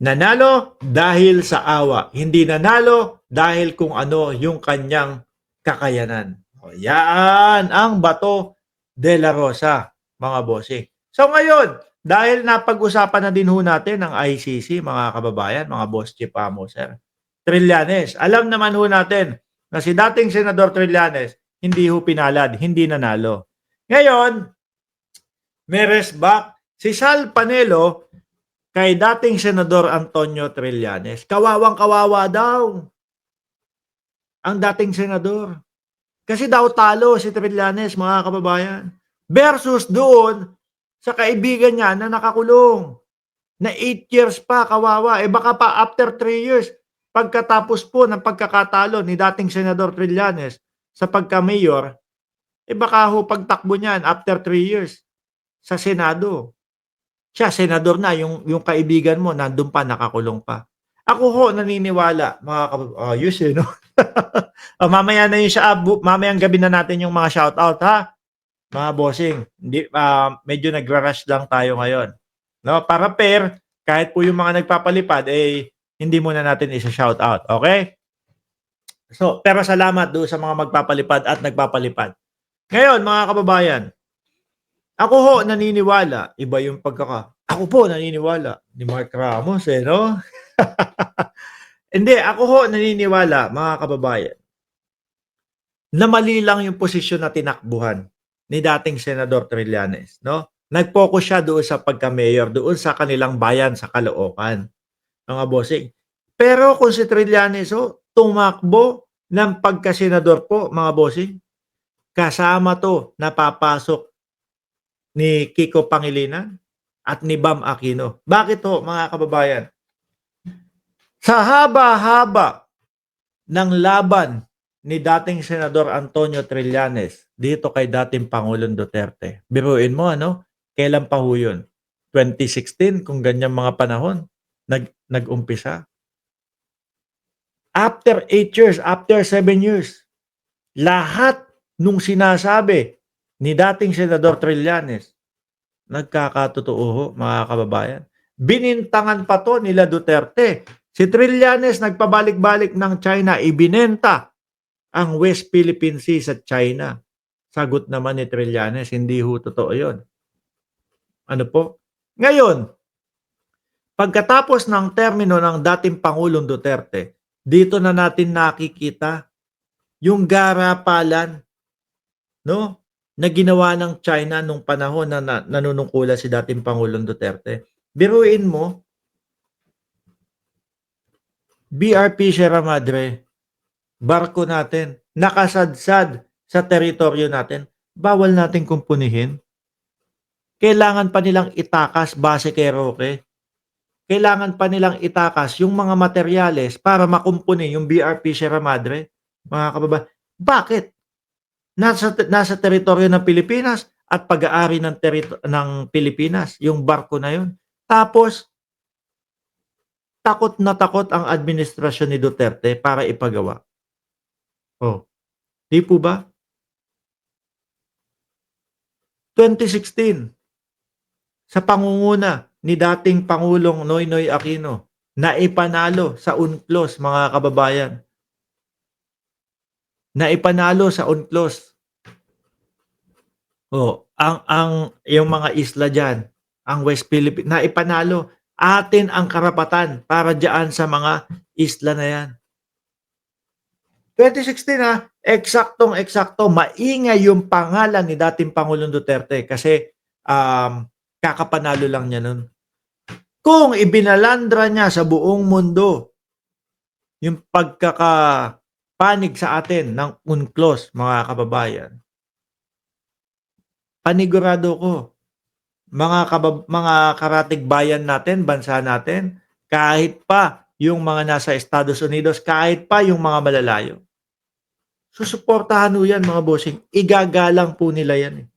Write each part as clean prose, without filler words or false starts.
Nanalo dahil sa awa, hindi nanalo dahil kung ano yung kanyang kakayanan. O, yan ang Bato de la Rosa, mga bossing. So ngayon, dahil napag-usapan na din ho natin ang ICC, mga kababayan, mga boss chief sir, Trillanes. Alam naman ho natin na si dating Senador Trillanes, hindi ho pinalad, hindi nanalo. Ngayon, may back si Sal Panelo kay dating Senador Antonio Trillanes. Kawawang-kawawa daw ang dating senador. Kasi daw talo si Trillanes, mga kababayan. Versus doon sa kaibigan niya na nakakulong. Na 8 years pa, kawawa. Eh baka pa after 3 years, pagkatapos po ng pagkakatalo ni dating Senador Trillanes sa pagka-mayor, eh baka ho pagtakbo niyan after 3 years sa Senado. Siya senador na, yung kaibigan mo nandun pa, nakakulong pa. Ako ho naniniwala, mga ayos eh, no? Mamaya na yung mamayang gabi na natin yung mga shoutout, ha? Mga bossing, hindi, medyo nagra-rush lang tayo ngayon. No? Para fair, kahit po yung mga nagpapalipad, eh, hindi muna natin isa-shoutout. Okay? So, pero salamat doon sa mga magpapalipad at nagpapalipad. Ngayon, mga kababayan, ako ho naniniwala, iba yung ako po naniniwala ni Mark Ramos eh, no? Hindi, ako ho naniniwala, mga kababayan, na mali lang yung posisyon na tinakbuhan ni dating Senador Trillanes, no? Nag-focus siya doon sa pagka-mayor, doon sa kanilang bayan sa Caloocan, mga bossing. Pero kung si Trillanes tumakbo ng pagka-senador po, mga bossing, kasama to napapasok ni Kiko Pangilinan at ni Bam Aquino. Bakit ho, mga kababayan? Sa haba-haba ng laban ni dating Senador Antonio Trillanes dito kay dating Pangulong Duterte. Biruin mo, ano? Kailan pa ho yun? 2016, kung ganyan mga panahon, nag-umpisa. After 8 years, after 7 years, lahat nung sinasabi ni dating Senador Trillanes, nagkakatotoo ho, mga kababayan. Binintangan pa to nila Duterte. Si Trillanes nagpabalik-balik ng China, ibinenta ang West Philippine Sea sa China. Sagot naman ni Trillanes, hindi ho totoo yun. Ano po? Ngayon, pagkatapos ng termino ng dating Pangulong Duterte, dito na natin nakikita yung garapalan, no, na ginawa ng China nung panahon na nanunungkulan si dating Pangulong Duterte. Biruin mo, BRP Sierra Madre, barko natin, nakasadsad sa teritoryo natin, bawal natin kumpunihin. Kailangan pa nilang itakas base kay Roque. Kailangan pa nilang itakas yung mga materyales para makumpuni yung BRP Sierra Madre. Mga kababayan, bakit? Nasa teritoryo ng Pilipinas at pag-aari ng Pilipinas, yung barko na yun. Tapos, takot na takot ang administrasyon ni Duterte para ipagawa. Oh, di po ba? 2016, sa pangunguna ni dating Pangulong Noynoy Aquino, na ipanalo sa UNCLOS, mga kababayan. Na ipanalo sa UNCLOS. Oh, yung mga isla diyan, ang West Philippines, na ipanalo. Atin ang karapatan para diyan sa mga isla na yan. 2016 eksaktong-eksakto, maingay yung pangalan ni dating Pangulong Duterte kasi kakapanalo lang niya nun. Kung ibinalandra niya sa buong mundo yung pagkakapanig sa atin ng UNCLOS, mga kababayan, panigurado ko, mga karatig bayan natin, bansa natin, kahit pa yung mga nasa Estados Unidos, kahit pa yung mga malalayo, susuportahan ho yan, mga bossing. Igagalang po nila yan.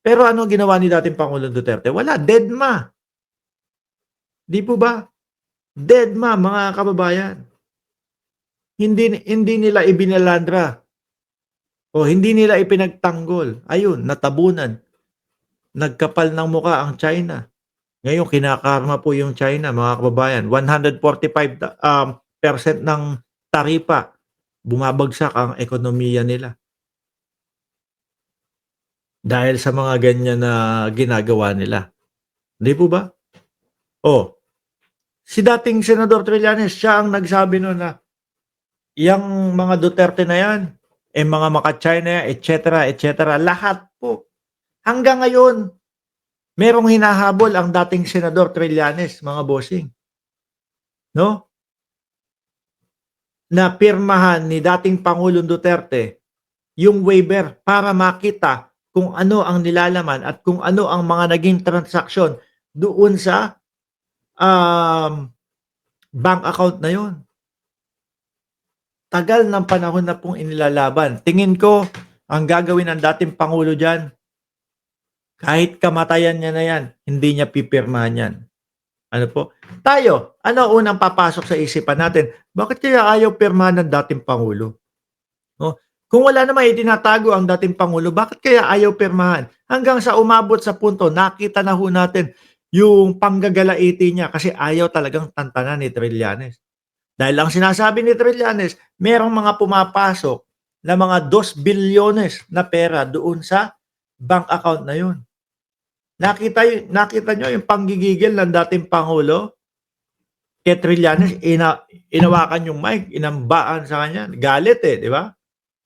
Pero ano ginawa ni dating Pangulong Duterte? Wala, deadma. Di po ba? Deadma, mga kababayan. Hindi nila ibinalandra o hindi nila ipinagtanggol. Ayun, natabunan. Nagkapal ng muka ang China. Ngayon kinakarma po yung China mga kababayan, 145 percent ng taripa, bumabagsak ang ekonomiya nila dahil sa mga ganyan na ginagawa nila, 'di po ba? Oh, si dating Senador Trillanes siya ang nagsabi nun na, "Yang mga Duterte na yan, mga maka-China yan, et cetera, lahat po." Hanggang ngayon merong hinahabol ang dating Senador Trillanes mga bossing, 'no? Na pirmahan ni dating Pangulong Duterte yung waiver para makita kung ano ang nilalaman at kung ano ang mga naging transaksyon doon sa, um, bank account na yun. Tagal ng panahon na pong inilalaban. Tingin ko ang gagawin ng dating pangulo diyan, kahit kamatayan niya na yan, hindi niya pipirmahan yan. Ano po? Tayo, ano unang papasok sa isipan natin? Bakit kaya ayaw pirmahan ng dating pangulo? Oh, kung wala namang itinatago ang dating pangulo, bakit kaya ayaw pirmahan? Hanggang sa umabot sa punto, nakita na ho natin yung panggagalaiti niya kasi ayaw talagang tantanan ni Trillanes. Dahil ang sinasabi ni Trillanes, merong mga pumapasok na mga 2 bilyones na pera doon sa bank account na yun. Nakita nyo yung panggigigil ng dating Pangulo kay Trillanes, inawakan yung mic, inambaan sa kanya, galit di ba?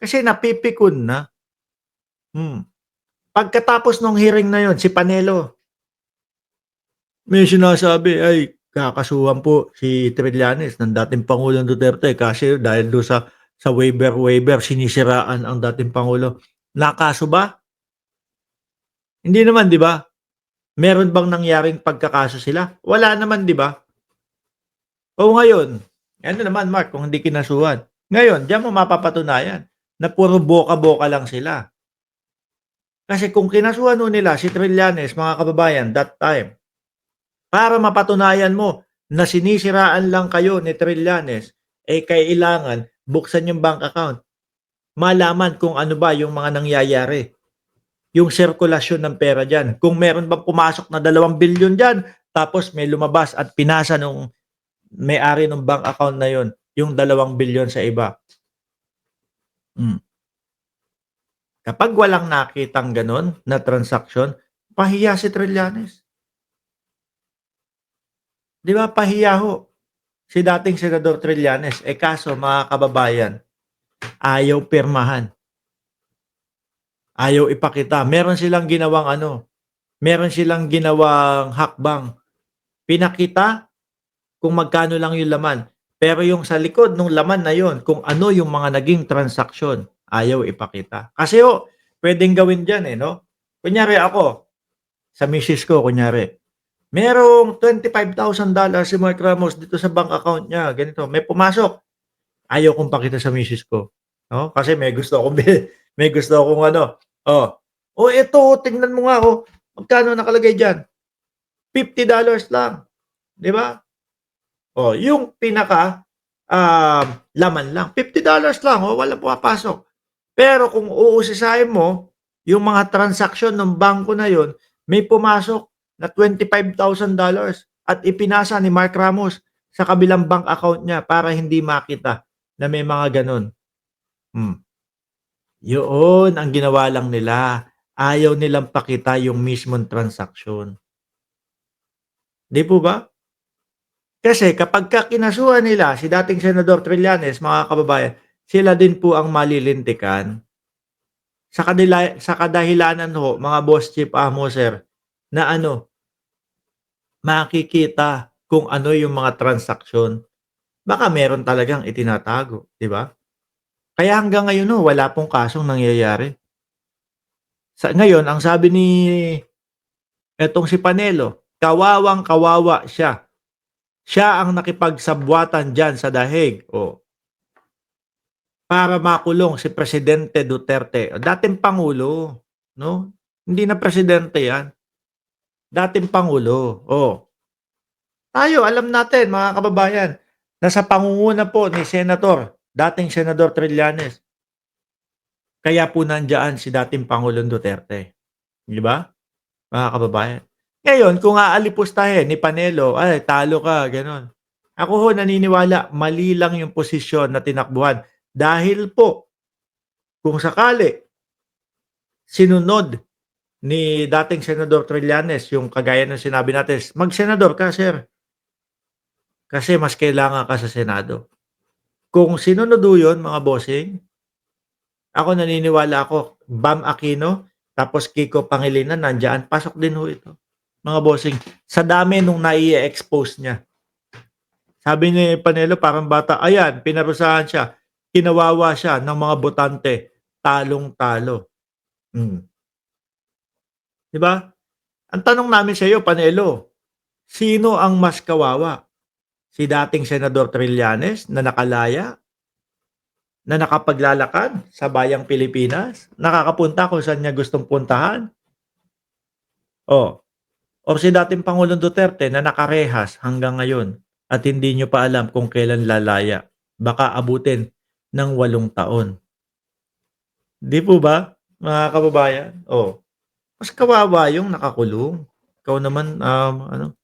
Kasi napipikon na. Hmm. Pagkatapos nung hearing na yun, si Panelo, may sinasabi, ay kakasuhan po si Trillanes ng dating Pangulong Duterte kasi dahil doon sa waiver sinisiraan ang dating Pangulo. Nakaso ba? Hindi naman, di ba? Meron bang nangyaring pagkakaso sila? Wala naman, di ba? O ngayon, ano naman Mark kung hindi kinasuhan? Ngayon, diyan mo mapapatunayan na puro boka-boka lang sila. Kasi kung kinasuhan nun nila si Trillanes, mga kababayan, that time, para mapatunayan mo na sinisiraan lang kayo ni Trillanes, kailangan buksan yung bank account. Malaman kung ano ba yung mga nangyayari. Yung sirkulasyon ng pera dyan. Kung meron bang pumasok na 2 bilyon dyan, tapos may lumabas at pinasa nung may-ari ng bank account na yon yung 2 bilyon sa iba. Hmm. Kapag walang nakitang gano'n na transaksyon, pahiya si Trillanes. 'Di ba pahiya ho si dating Senador Trillanes. Kaso mga kababayan, ayaw pirmahan, ayaw ipakita. Meron silang ginawang hakbang. Pinakita kung magkano lang yung laman. Pero yung sa likod ng laman na yon, kung ano yung mga naging transaksyon, ayaw ipakita. Kasi ho, puwedeng gawin diyan, 'no? Kunyari ako, sa misis ko kunyari, merong $25,000 si Mark Ramos dito sa bank account niya, ganito, may pumasok. Ayaw kong pakita sa misis ko, 'no? Kasi may gusto akong may gusto akong ano, oh, "Oh, eto tingnan mo nga, oh, magkano nakalagay diyan? $50 lang." 'Di ba? Oh, yung pinaka, laman lang, $50 lang, oh, walang pumapasok. Pero kung uusisahin mo, yung mga transaksyon ng bangko na yon, may pumasok na $25,000 at ipinasa ni Mark Ramos sa kabilang bank account niya para hindi makita na may mga gano'n. Hmm, yoon ang ginawa lang nila. Ayaw nilang pakita yung mismong transaksyon, 'di po ba? Kasi kapagka kinasuhan nila si dating Senador Trillanes, mga kababayan, sila din po ang malilintikan. Sa kadahilanan ho, mga boss chief amo sir, na ano, makikita kung ano yung mga transaksyon. Baka meron talagang itinatago, 'di ba? Kaya hanggang ngayon ho, wala pong kasong nangyayari. Ngayon ang sabi ni etong si Panelo, kawawang-kawawa siya. Siya ang nakipagsabwatan diyan sa dahig, para makulong si Presidente Duterte, dating pangulo, 'no? Hindi na presidente 'yan, dating pangulo, Tayo alam natin mga kababayan, na sa pangunguna po ni dating Senador Trillanes, kaya po nandiyan si dating Pangulong Duterte, 'di ba, mga kababayan? Ngayon kung aalipustahin ni Panelo, "Ay talo ka," gano'n. Ako ho naniniwala mali lang yung posisyon na tinakbuhan. Dahil po kung sakali sinunod ni dating Senador Trillanes yung kagaya ng sinabi natin, "Mag-senador ka sir, kasi mas kailangan ka sa Senado." Kung sinunod ho yun mga bossing, ako naniniwala ako Bam Aquino tapos Kiko Pangilinan nandiyan, pasok din ho ito, mga bossing. Sa dami nung nai-e-expose niya. Sabi ni Panelo parang bata, ayan pinarusahan siya, kinawawa siya ng mga botante, talong-talo. 'Di ba? Ang tanong namin sa iyo Panelo, sino ang mas kawawa? Si dating Senador Trillanes na nakalaya, na nakapaglalakad sa bayang Pilipinas, nakakapunta kung saan niya gustong puntahan, o or si dating Pangulong Duterte na nakarehas hanggang ngayon at hindi niyo pa alam kung kailan lalaya, baka abutin ng 8 taon. 'Di po ba, mga kababayan? Oh, mas kawawa yung nakakulong. Ikaw naman, ano